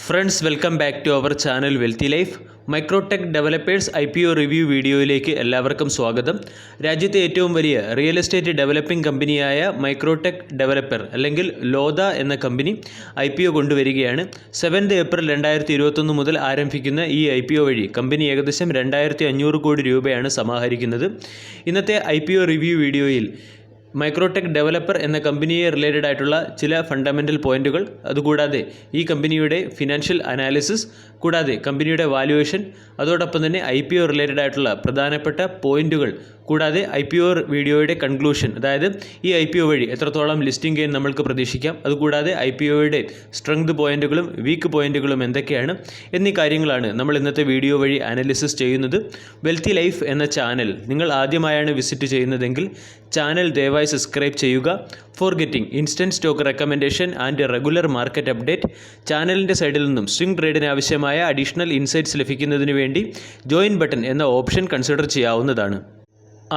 Friends welcome back to our channel wealthy life. Microtech developers IPO review വീഡിയോയിലേക്ക് എല്ലാവർക്കും സ്വാഗതം. രാജ്യത്തെ ഏറ്റവും വലിയ റിയൽ എസ്റ്റേറ്റ് ഡെവലപ്പിംഗ് കമ്പനിയായ മൈക്രോടെക് ഡെവലപ്പർ അല്ലെങ്കിൽ ലോദ എന്ന കമ്പനി IPO കൊണ്ടുവരികയാണ്. 7 ഏപ്രിൽ 2021 മുതൽ ആരംഭിക്കുന്ന ഈ IPO വഴി കമ്പനി ഏകദേശം 2500 കോടി രൂപയാണ് സമാഹരിക്കുന്നത്. ഇന്നത്തെ IPO റിവ്യൂ വീഡിയോയിൽ മൈക്രോടെക് ഡെവലപ്പർ എന്ന കമ്പനിയെ റിലേറ്റഡ് ആയിട്ടുള്ള ചില ഫണ്ടമെൻ്റൽ പോയിൻറ്റുകൾ, അതുകൂടാതെ ഈ കമ്പനിയുടെ ഫിനാൻഷ്യൽ അനാലിസിസ്, കൂടാതെ കമ്പനിയുടെ വാല്യുവേഷൻ, അതോടൊപ്പം തന്നെ IPO റിലേറ്റഡ് ആയിട്ടുള്ള പ്രധാനപ്പെട്ട പോയിൻറ്റുകൾ, കൂടാതെ IPO വീഡിയോയുടെ കൺക്ലൂഷൻ, അതായത് ഈ IPO വഴി എത്രത്തോളം ലിസ്റ്റിംഗ് ഗെയിൻ നമ്മൾക്ക് പ്രതീക്ഷിക്കാം, അതുകൂടാതെ IPOയുടെ സ്ട്രെങ്ത് പോയിൻറ്റുകളും വീക്ക് പോയിൻറ്റുകളും എന്തൊക്കെയാണ് എന്നീ കാര്യങ്ങളാണ് നമ്മൾ ഇന്നത്തെ വീഡിയോ വഴി അനാലിസിസ് ചെയ്യുന്നത്. വെൽത്തി ലൈഫ് എന്ന ചാനൽ നിങ്ങൾ ആദ്യമായാണ് വിസിറ്റ് ചെയ്യുന്നതെങ്കിൽ ചാനൽ ദയവായി സബ്സ്ക്രൈബ് ചെയ്യുക. For getting instant stock recommendation and regular market update, ചാനലിൻ്റെ സൈഡിൽ നിന്നും സ്വിംഗ് ട്രേഡിന് ആവശ്യമായ അഡീഷണൽ ഇൻസൈറ്റ്സ് ലഭിക്കുന്നതിന് വേണ്ടി ജോയിൻ ബട്ടൺ എന്ന ഓപ്ഷൻ കൺസിഡർ ചെയ്യാവുന്നതാണ്.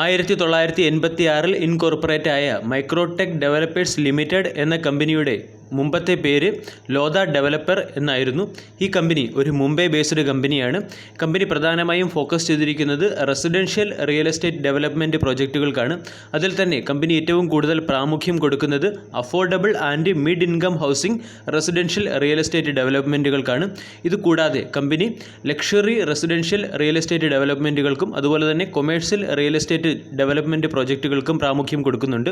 1986 ഇൻകോർപ്പറേറ്റ് ആയ മൈക്രോടെക് ഡെവലപ്പേഴ്സ് ലിമിറ്റഡ് എന്ന കമ്പനിയുടെ മുമ്പത്തെ പേര് ലോദ ഡെവലപ്പർ എന്നായിരുന്നു. ഈ കമ്പനി ഒരു മുംബൈ ബേസ്ഡ് കമ്പനിയാണ്. കമ്പനി പ്രധാനമായും ഫോക്കസ് ചെയ്തിരിക്കുന്നത് റെസിഡൻഷ്യൽ റിയൽ എസ്റ്റേറ്റ് ഡെവലപ്മെൻറ്റ് പ്രോജക്റ്റുകൾക്കാണ്. അതിൽ തന്നെ കമ്പനി ഏറ്റവും കൂടുതൽ പ്രാമുഖ്യം കൊടുക്കുന്നത് affordable and mid income housing residential real estate ഡെവലപ്മെൻറ്റുകൾക്കാണ്. ഇത് കൂടാതെ company luxury residential real estate ഡെവലപ്മെൻറ്റുകൾക്കും അതുപോലെ തന്നെ കൊമേഴ്സ്യൽ റിയൽ എസ്റ്റേറ്റ് ഡെവലപ്മെൻറ്റ് പ്രോജക്റ്റുകൾക്കും പ്രാമുഖ്യം കൊടുക്കുന്നുണ്ട്.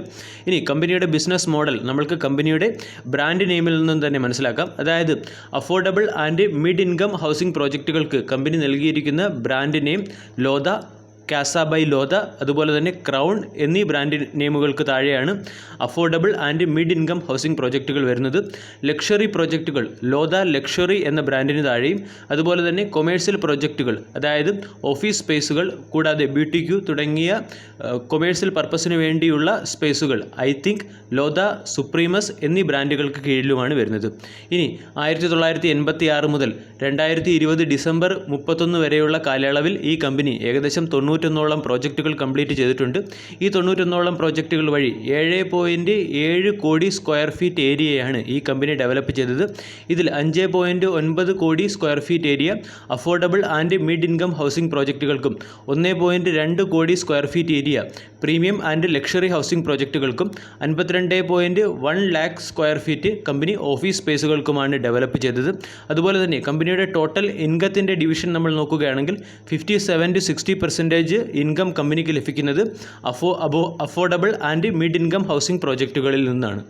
ഇനി കമ്പനിയുടെ ബിസിനസ് മോഡൽ നമ്മൾക്ക് കമ്പനിയുടെ ബ്രാൻഡ് നെയിമിൽ നിന്നും തന്നെ മനസ്സിലാക്കാം. അതായത് affordable and mid income housing പ്രോജക്റ്റുകൾക്ക് കമ്പനി നൽകിയിരിക്കുന്ന brand name Lodha, Casa by Lodha, അതുപോലെ തന്നെ ക്രൗൺ എന്നീ ബ്രാൻഡ് നെയിമുകൾക്ക് താഴെയാണ് affordable and mid income housing projects വരുന്നത്. ലക്ഷറി പ്രോജക്റ്റുകൾ ലോദ ലക്ഷറി എന്ന ബ്രാൻഡിന് താഴെയും, അതുപോലെ തന്നെ കൊമേഴ്സ്യൽ പ്രോജക്റ്റുകൾ, അതായത് ഓഫീസ് സ്പേസുകൾ, കൂടാതെ BTQ തുടങ്ങിയ കൊമേഴ്സ്യൽ പർപ്പസിന് വേണ്ടിയുള്ള സ്പേസുകൾ ഐ തിങ്ക്, ലോദ, സുപ്രീമസ് എന്നീ ബ്രാൻഡുകൾക്ക് കീഴിലുമാണ് വരുന്നത്. ഇനി 1986 മുതൽ 2020 ഡിസംബർ 31 വരെയുള്ള കാലയളവിൽ ഈ കമ്പനി ഏകദേശം 91ഓളം പ്രോജക്റ്റുകൾ കംപ്ലീറ്റ് ചെയ്തിട്ടുണ്ട്. ഈ 91ഓളം പ്രോജക്റ്റുകൾ വഴി 7.7 കോടി സ്ക്വയർ ഫീറ്റ് ഏരിയയാണ് ഈ കമ്പനി ഡെവലപ്പ് ചെയ്തത്. ഇതിൽ 5.9 കോടി square feet area affordable and mid income housing പ്രോജക്റ്റുകൾക്കും 1.2 കോടി square feet area premium and luxury housing പ്രോജക്റ്റുകൾക്കും 52.1 lakh square feet company office സ്പേസുകൾക്കുമാണ് ഡെവലപ്പ് ചെയ്തത്. അതുപോലെ തന്നെ കമ്പനിയുടെ ടോട്ടൽ ഇൻകത്തിൻ്റെ ഡിവിഷൻ നമ്മൾ നോക്കുകയാണെങ്കിൽ 57-60% ഇൻകം കമ്പനിക്ക് ലഭിക്കുന്നത് affordable and mid income housing പ്രോജക്റ്റുകളിൽ നിന്നാണ്.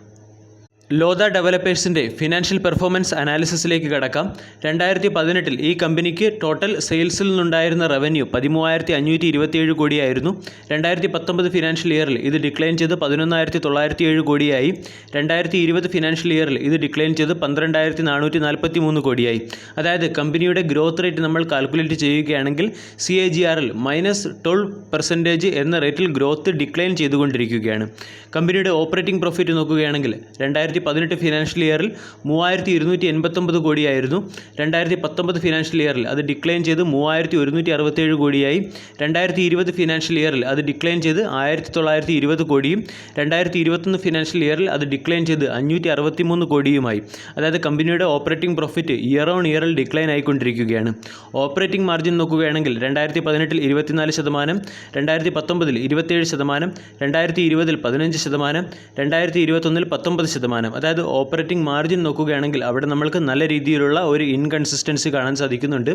ലോദ ഡെവലപ്പേഴ്സിൻ്റെ ഫിനാൻഷ്യൽ പെർഫോമൻസ് അനാലിസിസിലേക്ക് കടക്കാം. 2018 ഈ കമ്പനിക്ക് ടോട്ടൽ സെയിൽസിൽ നിന്നുണ്ടായിരുന്ന റവന്യൂ 13,527 കോടിയായിരുന്നു. 2019 ഫിനാൻഷ്യൽ ഇയറിൽ ഇത് ഡിക്ലൈൻ ചെയ്ത് 11,907 കോടിയായി. 2020 ഫിനാൻഷ്യൽ ഇയറിൽ ഇത് ഡിക്ലൈൻ ചെയ്ത് 12,443 കോടിയായി. അതായത് കമ്പനിയുടെ ഗ്രോത്ത് റേറ്റ് നമ്മൾ കാൽക്കുലേറ്റ് ചെയ്യുകയാണെങ്കിൽ CAGR -12% എന്ന റേറ്റിൽ ഗ്രോത്ത് ഡിക്ലൈൻ ചെയ്തുകൊണ്ടിരിക്കുകയാണ്. കമ്പനിയുടെ ഓപ്പറേറ്റിംഗ് പ്രോഫിറ്റ് നോക്കുകയാണെങ്കിൽ 2018 ഫിനാൻഷ്യൽ ഇയറിൽ 3,289 കോടിയായിരുന്നു. 2019 ഫിനാൻഷ്യൽ ഇയറിൽ അത് ഡിക്ലൈൻ ചെയ്ത് 3,167 കോടിയായി. 2020 ഫിനാൻഷ്യൽ ഇയറിൽ അത് ഡിക്ലൈൻ ചെയ്ത് 1,920 കോടിയും 2021 ഫിനാൻഷ്യൽ ഇയറിൽ അത് ഡിക്ലൈൻ ചെയ്ത് 563 കോടിയുമായി. അതായത് കമ്പനിയുടെ ഓപ്പറേറ്റിംഗ് പ്രോഫിറ്റ് ഇയർ ഓൺ ഇയറിൽ ഡിക്ലൈൻ ആയിക്കൊണ്ടിരിക്കുകയാണ്. ഓപ്പറേറ്റിംഗ് മാർജിൻ നോക്കുകയാണെങ്കിൽ 2018 24%, 2019 27%, 2020 15%, 2021 19%. അതായത് ഓപ്പറേറ്റിംഗ് മാർജിൻ നോക്കുകയാണെങ്കിൽ അവിടെ നമ്മൾക്ക് നല്ല രീതിയിലുള്ള ഒരു ഇൻകൺസിസ്റ്റൻസി കാണാൻ സാധിക്കുന്നുണ്ട്.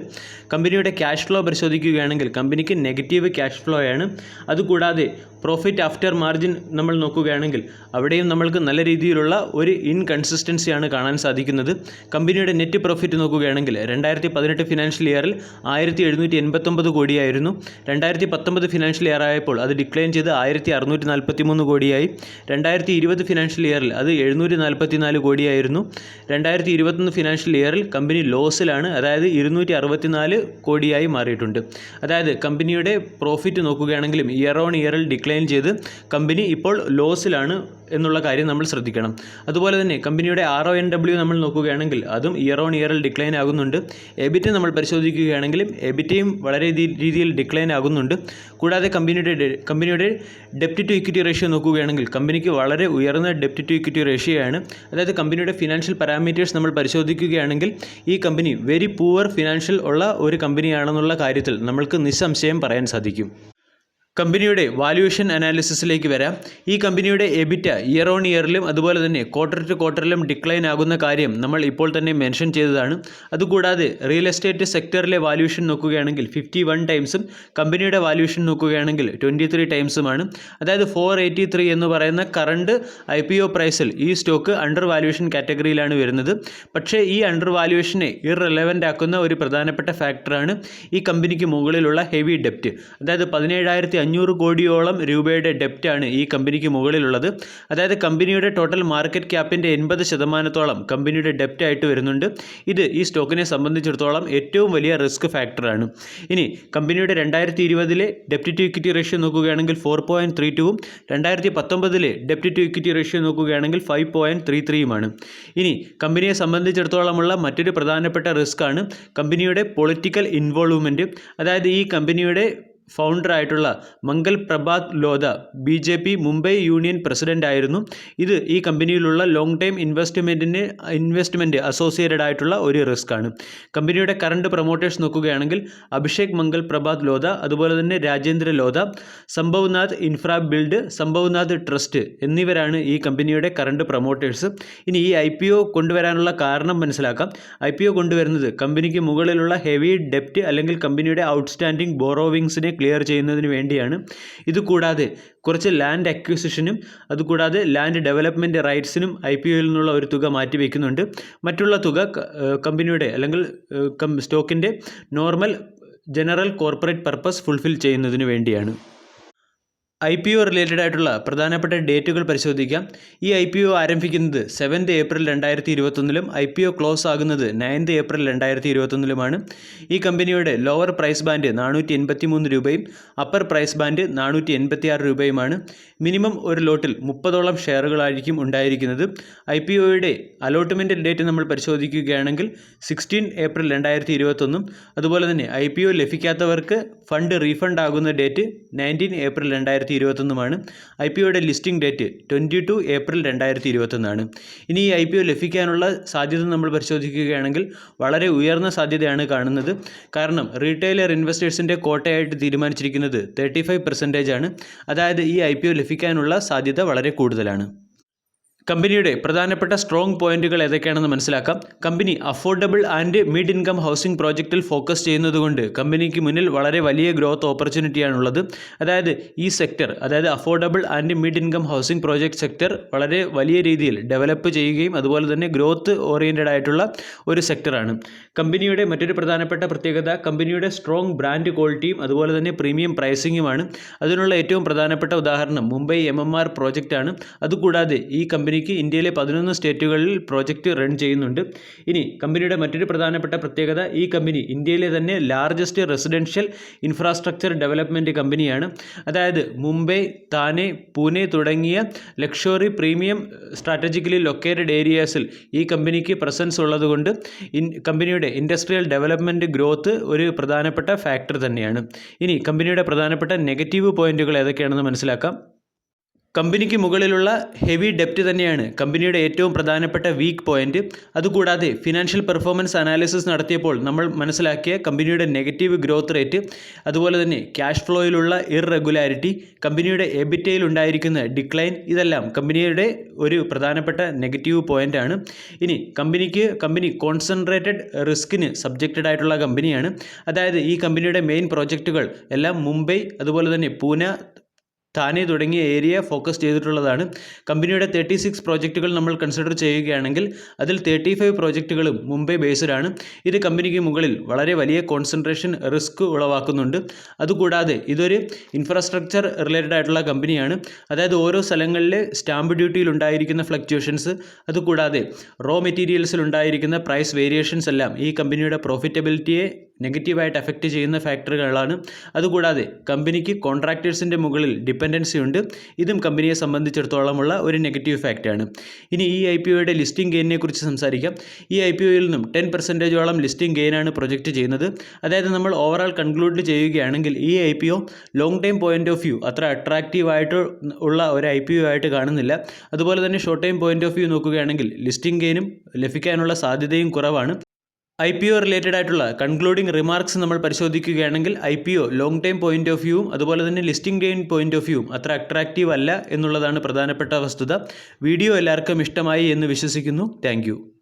കമ്പനിയുടെ ക്യാഷ് ഫ്ലോ പരിശോധിക്കുകയാണെങ്കിൽ കമ്പനിക്ക് നെഗറ്റീവ് ക്യാഷ് ഫ്ലോ ആണ്. അതുകൂടാതെ പ്രോഫിറ്റ് ആഫ്റ്റർ മാർജിൻ നമ്മൾ നോക്കുകയാണെങ്കിൽ അവിടെയും നമ്മൾക്ക് നല്ല രീതിയിലുള്ള ഒരു ഇൻകൺസിസ്റ്റൻസിയാണ് കാണാൻ സാധിക്കുന്നത്. കമ്പനിയുടെ നെറ്റ് പ്രോഫിറ്റ് നോക്കുകയാണെങ്കിൽ 2018 ഫിനാൻഷ്യൽ ഇയറിൽ 1,789 കോടിയായിരുന്നു. 2019 ഫിനാൻഷ്യൽ ഇയർ ആയപ്പോൾ അത് ഡിക്ലൈൻ ചെയ്ത് 1,643 കോടിയായി. 2020 ഫിനാൻഷ്യൽ ഇയറിൽ അത് 744 കോടിയായിരുന്നു. 2021 ഫിനാൻഷ്യൽ ഇയറിൽ കമ്പനി ലോസിലാണ്, അതായത് 264 കോടിയായി മാറിയിട്ടുണ്ട്. അതായത് കമ്പനിയുടെ പ്രോഫിറ്റ് നോക്കുകയാണെങ്കിലും ഇയർ ഓൺ ഇയറിൽ ഡിക്ലൈൻ ചെയ്ത് കമ്പനി ഇപ്പോൾ ലോസിലാണ് എന്നുള്ള കാര്യം നമ്മൾ ശ്രദ്ധിക്കണം. അതുപോലെ തന്നെ കമ്പനിയുടെ RONW നമ്മൾ നോക്കുകയാണെങ്കിൽ അതും ഇയർ ഓൺ ഇയറിൽ ഡിക്ലൈൻ ആകുന്നുണ്ട്. എബിറ്റ് നമ്മൾ പരിശോധിക്കുകയാണെങ്കിലും എബിറ്റയും വളരെ രീതിയിൽ ഡിക്ലൈൻ ആകുന്നുണ്ട്. കൂടാതെ കമ്പനിയുടെ ഡെപ്റ്റ് ടു ഇക്വിറ്റി റേഷ്യോ നോക്കുകയാണെങ്കിൽ കമ്പനിക്ക് വളരെ ഉയർന്ന ഡെപ്റ്റ് ടു ഇക്വിറ്റി റേഷ്യോയാണ്. അതായത് കമ്പനിയുടെ ഫിനാൻഷ്യൽ പാരാമീറ്റേഴ്സ് നമ്മൾ പരിശോധിക്കുകയാണെങ്കിൽ ഈ കമ്പനി വെരി പൂവർ ഫിനാൻഷ്യൽ ഉള്ള ഒരു കമ്പനിയാണെന്നുള്ള കാര്യത്തിൽ നമ്മൾക്ക് നിസ്സംശയം പറയാൻ സാധിക്കും. കമ്പനിയുടെ വാല്യുവേഷൻ അനാലിസിസിലേക്ക് വരാം. ഈ കമ്പനിയുടെ എബിറ്റ ഇയർ ഓൺ ഇയറിലും അതുപോലെ തന്നെ ക്വാർട്ടർ ടു ക്വാർട്ടറിലും ഡിക്ലൈൻ ആകുന്ന കാര്യം നമ്മൾ ഇപ്പോൾ തന്നെ മെൻഷൻ ചെയ്തതാണ്. അതുകൂടാതെ റിയൽ എസ്റ്റേറ്റ് സെക്ടറിലെ വാല്യുവേഷൻ നോക്കുകയാണെങ്കിൽ 51 ടൈംസും കമ്പനിയുടെ വാല്യുവേഷൻ നോക്കുകയാണെങ്കിൽ 23 ടൈംസുമാണ്. അതായത് 483 എന്ന് പറയുന്ന കറണ്ട് IPO പ്രൈസിൽ ഈ സ്റ്റോക്ക് അണ്ടർ വാല്യുവേഷൻ കാറ്റഗറിയിലാണ് വരുന്നത്. പക്ഷേ ഈ അണ്ടർ വാല്യുവേഷനെ ഇറെലവൻ്റ് ആക്കുന്ന ഒരു പ്രധാനപ്പെട്ട ഫാക്ടറാണ് ഈ കമ്പനിക്ക് മുകളിലുള്ള ഹെവി ഡെപ്റ്റ്. അതായത് 17,500 കോടിയോളം രൂപയുടെ ഡെപ്റ്റാണ് ഈ കമ്പനിക്ക് മുകളിലുള്ളത്. അതായത് കമ്പനിയുടെ ടോട്ടൽ മാർക്കറ്റ് ക്യാപ്പിൻ്റെ 80% കമ്പനിയുടെ ഡെപ്റ്റ് ആയിട്ട് വരുന്നുണ്ട്. ഇത് ഈ സ്റ്റോക്കിനെ സംബന്ധിച്ചിടത്തോളം ഏറ്റവും വലിയ റിസ്ക് ഫാക്ടറാണ്. ഇനി കമ്പനിയുടെ 2020 ഡെപ്റ്റ് ടു ഇക്വിറ്റി റേഷ്യോ നോക്കുകയാണെങ്കിൽ 4.32ഉം 2019 ഡെപ്റ്റ് ടു ഇക്വിറ്റി റേഷ്യോ നോക്കുകയാണെങ്കിൽ 5.33യുമാണ്. ഇനി കമ്പനിയെ സംബന്ധിച്ചിടത്തോളമുള്ള മറ്റൊരു പ്രധാനപ്പെട്ട റിസ്ക് ആണ് കമ്പനിയുടെ പൊളിറ്റിക്കൽ ഇൻവോൾവ്മെൻറ്റ്. അതായത് ഈ കമ്പനിയുടെ ഫൗണ്ടറായിട്ടുള്ള Mangal Prabhat Lodha BJP Mumbai union president ആയിരുന്നു. ഇത് ഈ കമ്പനിയിലുള്ള ലോങ് ടൈം ഇൻവെസ്റ്റ്മെൻറ്റ് അസോസിയേറ്റഡ് ആയിട്ടുള്ള ഒരു റിസ്ക് ആണ്. കമ്പനിയുടെ കറണ്ട് പ്രൊമോട്ടേഴ്സ് നോക്കുകയാണെങ്കിൽ അഭിഷേക് മംഗൾ പ്രഭാത് ലോധ, അതുപോലെ തന്നെ Rajendra Lodha, Sambhavnath infra build, Sambhavnath trust എന്നിവരാണ് ഈ കമ്പനിയുടെ കറണ്ട് പ്രൊമോട്ടേഴ്സ്. ഇനി ഈ IPO കൊണ്ടുവരാനുള്ള കാരണം മനസ്സിലാക്കാം. IPO കൊണ്ടുവരുന്നത് കമ്പനിക്ക് മുകളിലുള്ള ഹെവി ഡെപ്റ്റ് അല്ലെങ്കിൽ കമ്പനിയുടെ ഔട്ട്സ്റ്റാൻഡിംഗ് ബോറോവിങ്സിനെ ക്ലിയർ ചെയ്യുന്നതിന് വേണ്ടിയാണ്. ഇതുകൂടാതെ കുറച്ച് ലാൻഡ് അക്വിസിഷനും അതുകൂടാതെ ലാൻഡ് ഡെവലപ്മെൻറ്റ് റൈറ്റ്സിനും IPOയിൽ നിന്നുള്ള ഒരു തുക മാറ്റിവെക്കുന്നുണ്ട്. മറ്റുള്ള തുക കമ്പനിയുടെ അല്ലെങ്കിൽ സ്റ്റോക്കിൻ്റെ normal general corporate purpose fulfil ചെയ്യുന്നതിന് വേണ്ടിയാണ്. IPO റിലേറ്റഡ് ആയിട്ടുള്ള പ്രധാനപ്പെട്ട ഡേറ്റുകൾ പരിശോധിക്കാം. ഈ IPO ആരംഭിക്കുന്നത് 7th ഏപ്രിൽ 2021 IPO ക്ലോസ് ആകുന്നത് 9th ഏപ്രിൽ 2021 ഈ കമ്പനിയുടെ ലോവർ പ്രൈസ് ബാൻഡ് 483 രൂപയും അപ്പർ പ്രൈസ് ബാൻഡ് 486 രൂപയുമാണ്. മിനിമം ഒരു ലോട്ടിൽ 30ഓളം ഷെയറുകളായിരിക്കും ഉണ്ടായിരിക്കുന്നത്. IPOയുടെ അലോട്ട്മെൻറ്റ് ഡേറ്റ് നമ്മൾ പരിശോധിക്കുകയാണെങ്കിൽ 16 ഏപ്രിൽ 2021 അതുപോലെ തന്നെ IPO ലഭിക്കാത്തവർക്ക് ഫണ്ട് റീഫണ്ട് ആകുന്ന ഡേറ്റ് 19 ഏപ്രിൽ 2021 IPOയുടെ ലിസ്റ്റിംഗ് ഡേറ്റ് 22 ഏപ്രിൽ 2021 ഇനി ഈ IPO ലഭിക്കാനുള്ള സാധ്യത നമ്മൾ പരിശോധിക്കുകയാണെങ്കിൽ വളരെ ഉയർന്ന സാധ്യതയാണ് കാണുന്നത്. കാരണം റീറ്റെയിലർ ഇൻവെസ്റ്റേഴ്സിൻ്റെ കോട്ടയായിട്ട് തീരുമാനിച്ചിരിക്കുന്നത് 35% ആണ്. അതായത് ഈ IPO ലഭിക്കാനുള്ള സാധ്യത വളരെ കൂടുതലാണ്. കമ്പനിയുടെ പ്രധാനപ്പെട്ട സ്ട്രോങ് പോയിന്റുകൾ ഏതൊക്കെയാണെന്ന് മനസ്സിലാക്കാം. Company affordable and mid income housing പ്രോജക്റ്റിൽ ഫോക്കസ് ചെയ്യുന്നതുകൊണ്ട് കമ്പനിക്ക് മുന്നിൽ വളരെ വലിയ ഗ്രോത്ത് ഓപ്പർച്യൂണിറ്റിയാണുള്ളത്. അതായത് ഈ സെക്ടർ, അതായത് affordable and mid income housing project sector വളരെ വലിയ രീതിയിൽ ഡെവലപ്പ് ചെയ്യുകയും അതുപോലെ തന്നെ ഗ്രോത്ത് ഓറിയൻറ്റഡ് ആയിട്ടുള്ള ഒരു സെക്ടറാണ്. കമ്പനിയുടെ മറ്റൊരു പ്രധാനപ്പെട്ട പ്രത്യേകത കമ്പനിയുടെ സ്ട്രോങ് ബ്രാൻഡ് ക്വാളിറ്റിയും അതുപോലെ തന്നെ പ്രീമിയം പ്രൈസിങ്ങുമാണ്. അതിനുള്ള ഏറ്റവും പ്രധാനപ്പെട്ട ഉദാഹരണം മുംബൈ MMR പ്രോജക്റ്റാണ്. അതുകൂടാതെ ഈ കമ്പനിക്ക് ഇന്ത്യയിലെ 11 സ്റ്റേറ്റുകളിൽ പ്രോജക്റ്റ് റൺ ചെയ്യുന്നുണ്ട്. ഇനി കമ്പനിയുടെ മറ്റൊരു പ്രധാനപ്പെട്ട പ്രത്യേകത ഈ കമ്പനി ഇന്ത്യയിലെ തന്നെ ലാർജസ്റ്റ് റെസിഡൻഷ്യൽ ഇൻഫ്രാസ്ട്രക്ചർ ഡെവലപ്മെൻറ്റ് കമ്പനിയാണ്. അതായത് മുംബൈ, താനെ, പൂനെ തുടങ്ങിയ ലക്ഷറി പ്രീമിയം സ്ട്രാറ്റജിക്കലി ലൊക്കേറ്റഡ് ഏരിയാസിൽ ഈ കമ്പനിക്ക് പ്രസൻസ് ഉള്ളതുകൊണ്ട് കമ്പനിയുടെ ഇൻഡസ്ട്രിയൽ ഡെവലപ്മെൻറ്റ് ഗ്രോത്ത് ഒരു പ്രധാനപ്പെട്ട ഫാക്ടർ തന്നെയാണ്. ഇനി കമ്പനിയുടെ പ്രധാനപ്പെട്ട നെഗറ്റീവ് പോയിന്റുകൾ ഏതൊക്കെയാണെന്ന് മനസ്സിലാക്കാം. കമ്പനിക്ക് മുകളിലുള്ള ഹെവി ഡെപ്റ്റ് തന്നെയാണ് കമ്പനിയുടെ ഏറ്റവും പ്രധാനപ്പെട്ട വീക്ക് പോയിന്റ്. അതുകൂടാതെ ഫിനാൻഷ്യൽ പെർഫോമൻസ് അനാലിസിസ് നടത്തിയപ്പോൾ നമ്മൾ മനസ്സിലാക്കിയ കമ്പനിയുടെ നെഗറ്റീവ് ഗ്രോത്ത് റേറ്റ്, അതുപോലെ തന്നെ ക്യാഷ് ഫ്ലോയിലുള്ള ഇറഗുലാരിറ്റി, കമ്പനിയുടെ എബിറ്റയിൽ ഉണ്ടായിരിക്കുന്ന ഡിക്ലൈൻ, ഇതെല്ലാം കമ്പനിയുടെ ഒരു പ്രധാനപ്പെട്ട നെഗറ്റീവ് പോയിന്റ് ആണ്. ഇനി കമ്പനി കോൺസെൻട്രേറ്റഡ് റിസ്കിന് സബ്ജക്റ്റഡ് ആയിട്ടുള്ള കമ്പനിയാണ്. അതായത് ഈ കമ്പനിയുടെ മെയിൻ പ്രോജക്റ്റുകൾ എല്ലാം മുംബൈ, അതുപോലെ തന്നെ പൂനെ, താനെ തുടങ്ങിയ ഏരിയ ഫോക്കസ് ചെയ്തിട്ടുള്ളതാണ്. കമ്പനിയുടെ 36 പ്രോജക്റ്റുകൾ നമ്മൾ കൺസിഡർ ചെയ്യുകയാണെങ്കിൽ അതിൽ 35 പ്രോജക്റ്റുകളും മുംബൈ ബേസ്ഡാണ്. ഇത് കമ്പനിക്ക് മുകളിൽ വളരെ വലിയ കോൺസെൻട്രേഷൻ റിസ്ക് ഉളവാക്കുന്നുണ്ട്. അതുകൂടാതെ ഇതൊരു ഇൻഫ്രാസ്ട്രക്ചർ റിലേറ്റഡ് ആയിട്ടുള്ള കമ്പനിയാണ്. അതായത് ഓരോ സ്ഥലങ്ങളിലെ സ്റ്റാമ്പ് ഡ്യൂട്ടിയിൽ ഉണ്ടായിരിക്കുന്ന ഫ്ലക്ച്വേഷൻസ്, അതുകൂടാതെ റോ മെറ്റീരിയൽസിൽ ഉണ്ടായിരിക്കുന്ന പ്രൈസ് വേരിയേഷൻസ് എല്ലാം ഈ കമ്പനിയുടെ പ്രോഫിറ്റബിലിറ്റിയെ നെഗറ്റീവായിട്ട് അഫക്റ്റ് ചെയ്യുന്ന ഫാക്ടറുകളാണ്. അതുകൂടാതെ കമ്പനിക്ക് കോൺട്രാക്ടേഴ്സിൻ്റെ മുകളിൽ ഡിപ്പെൻഡ് ഡിപ്പെൻഡൻസി ഉണ്ട്. ഇതും കമ്പനിയെ സംബന്ധിച്ചിടത്തോളമുള്ള ഒരു നെഗറ്റീവ് ഫാക്റ്റാണ്. ഇനി ഈ IPOയുടെ ലിസ്റ്റിംഗ് ഗെയിനിനെ കുറിച്ച് സംസാരിക്കാം. ഈ IPOയിൽ നിന്നും 10% ലിസ്റ്റിംഗ് ഗെയിനാണ് പ്രൊജക്റ്റ് ചെയ്യുന്നത്. അതായത് നമ്മൾ ഓവറാൾ കൺക്ലൂഡ് ചെയ്യുകയാണെങ്കിൽ ഈ IPO long time point of view അത്ര അട്രാക്റ്റീവായിട്ട് ഉള്ള ഒരു IPO ആയിട്ട് കാണുന്നില്ല. അതുപോലെ തന്നെ short time point of view നോക്കുകയാണെങ്കിൽ ലിസ്റ്റിംഗ് ഗെയിനും ലഭിക്കാനുള്ള സാധ്യതയും കുറവാണ്. IPO റിലേറ്റഡ് ആയിട്ടുള്ള കൺക്ലൂഡിംഗ് റിമാർക്സ് നമ്മൾ പരിശോധിക്കുകയാണെങ്കിൽ IPO long time point of വ്യൂവും അതുപോലെ തന്നെ ലിസ്റ്റിംഗ് ഗെയിൻ പോയിന്റ് ഓഫ് വ്യൂവും അത്ര അട്രാക്റ്റീവ് അല്ല എന്നുള്ളതാണ് പ്രധാനപ്പെട്ട വസ്തുത. വീഡിയോ എല്ലാവർക്കും ഇഷ്ടമായി എന്ന് വിശ്വസിക്കുന്നു. താങ്ക്